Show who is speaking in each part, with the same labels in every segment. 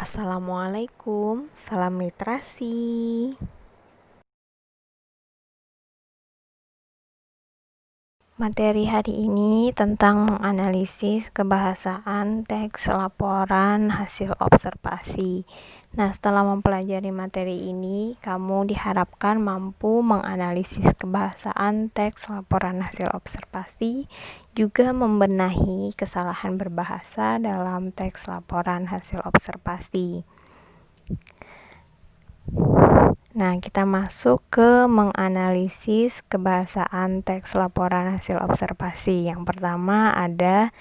Speaker 1: Assalamualaikum, salam literasi. Materi hari ini tentang menganalisis kebahasaan teks laporan hasil observasi. Nah, setelah mempelajari materi ini, kamu diharapkan mampu menganalisis kebahasaan teks laporan hasil observasi, juga membenahi kesalahan berbahasa dalam teks laporan hasil observasi. Nah, kita masuk ke menganalisis kebahasaan teks laporan hasil observasi. Yang pertama ada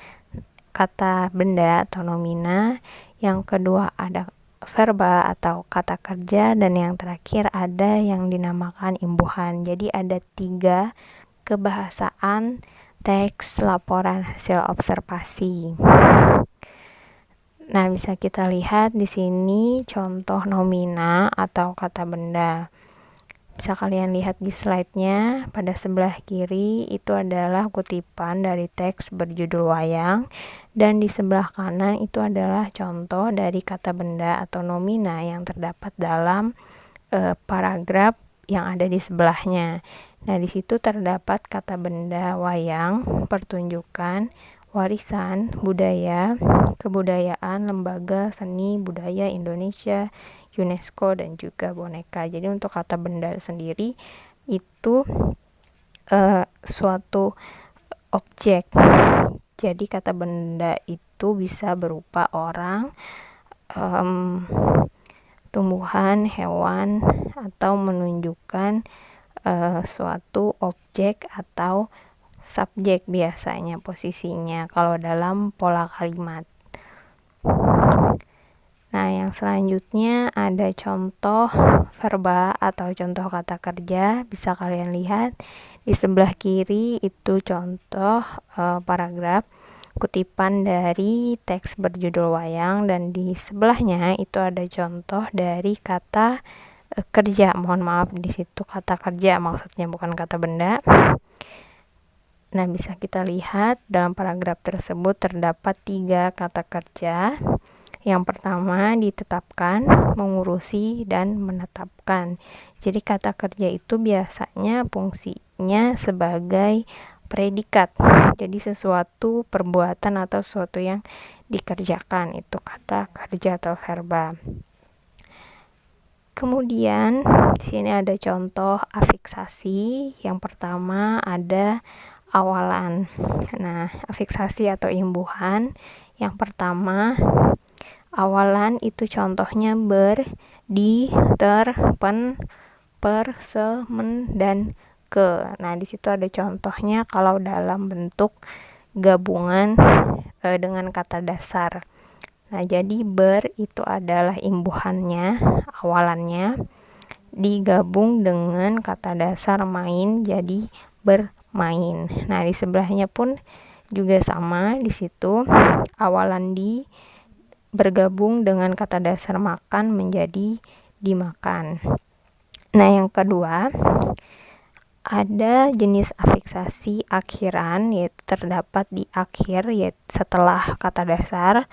Speaker 1: kata benda atau nomina, yang kedua ada verba atau kata kerja, dan yang terakhir ada yang dinamakan imbuhan. Jadi ada 3 kebahasaan teks laporan hasil observasi. Nah, bisa kita lihat di sini contoh nomina atau kata benda. Bisa kalian lihat di slide-nya, pada sebelah kiri itu adalah kutipan dari teks berjudul wayang, dan di sebelah kanan itu adalah contoh dari kata benda atau nomina yang terdapat dalam paragraf yang ada di sebelahnya. Nah, di situ terdapat kata benda wayang, pertunjukan, warisan budaya, kebudayaan, lembaga seni budaya Indonesia, UNESCO, dan juga boneka. Jadi untuk kata benda sendiri itu suatu objek. Jadi kata benda itu bisa berupa orang, tumbuhan, hewan, atau menunjukkan suatu objek atau subjek biasanya posisinya kalau dalam pola kalimat. Nah, yang selanjutnya ada contoh verba atau contoh kata kerja. Bisa kalian lihat di sebelah kiri itu contoh paragraf kutipan dari teks berjudul wayang, dan di sebelahnya itu ada contoh dari kata kerja. Mohon maaf, di situ kata kerja maksudnya, bukan kata benda. Nah, bisa kita lihat dalam paragraf tersebut terdapat 3 kata kerja. Yang pertama, ditetapkan, mengurusi, dan menetapkan. Jadi kata kerja itu biasanya fungsinya sebagai predikat. Jadi sesuatu perbuatan atau sesuatu yang dikerjakan, itu kata kerja atau verba. Kemudian di sini ada contoh afiksasi. Yang pertama ada awalan. Nah, afiksasi atau imbuhan. Yang pertama, awalan itu contohnya ber, di, ter, pen, per, se, men, dan ke. Nah, di situ ada contohnya kalau dalam bentuk gabungan dengan kata dasar. Nah, jadi ber itu adalah imbuhannya, awalannya, digabung dengan kata dasar main jadi bermain. Nah, di sebelahnya pun juga sama, di situ awalan di bergabung dengan kata dasar makan menjadi dimakan. Nah, yang kedua ada jenis afiksasi akhiran, yaitu terdapat di akhir, yaitu setelah kata dasar.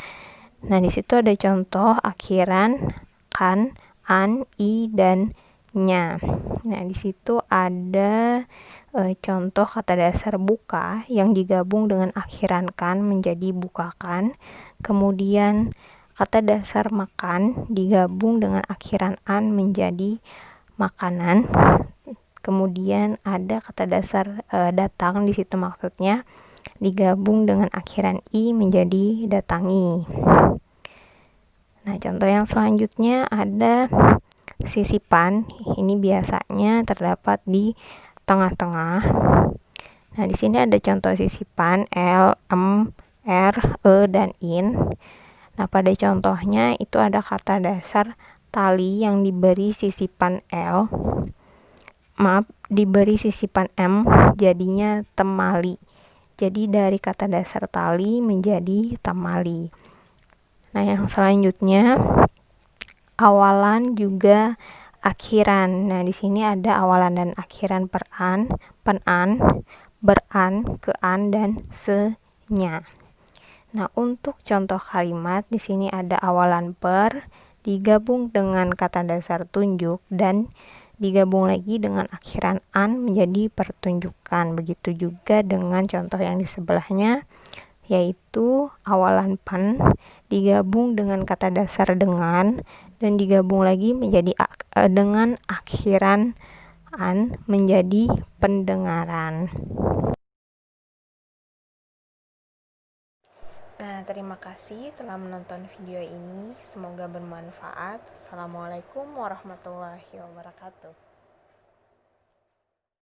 Speaker 1: Nah, di situ ada contoh akhiran kan, an, i, dan nya. Nah, di situ ada contoh kata dasar buka yang digabung dengan akhiran kan menjadi bukakan. Kemudian kata dasar makan digabung dengan akhiran an menjadi makanan. Kemudian ada kata dasar datang, di situ maksudnya digabung dengan akhiran i menjadi datangi. Nah, contoh yang selanjutnya ada sisipan. Ini biasanya terdapat di tengah-tengah. Nah, di sini ada contoh sisipan l, m, r, e, dan in. Nah, pada contohnya itu ada kata dasar tali yang diberi sisipan l, diberi sisipan m, jadinya temali. Jadi dari kata dasar tali menjadi temali. Nah, yang selanjutnya awalan juga akhiran. Nah, di sini ada awalan dan akhiran peran, penan, beran, kean, dan se-nya. Nah, untuk contoh kalimat di sini ada awalan per digabung dengan kata dasar tunjuk dan digabung lagi dengan akhiran an menjadi pertunjukan. Begitu juga dengan contoh yang di sebelahnya, yaitu awalan pan digabung dengan kata dasar dengan dan digabung lagi menjadi dengan akhiran an menjadi pendengaran. Nah, terima kasih telah menonton video ini. Semoga bermanfaat. Assalamualaikum warahmatullahi wabarakatuh.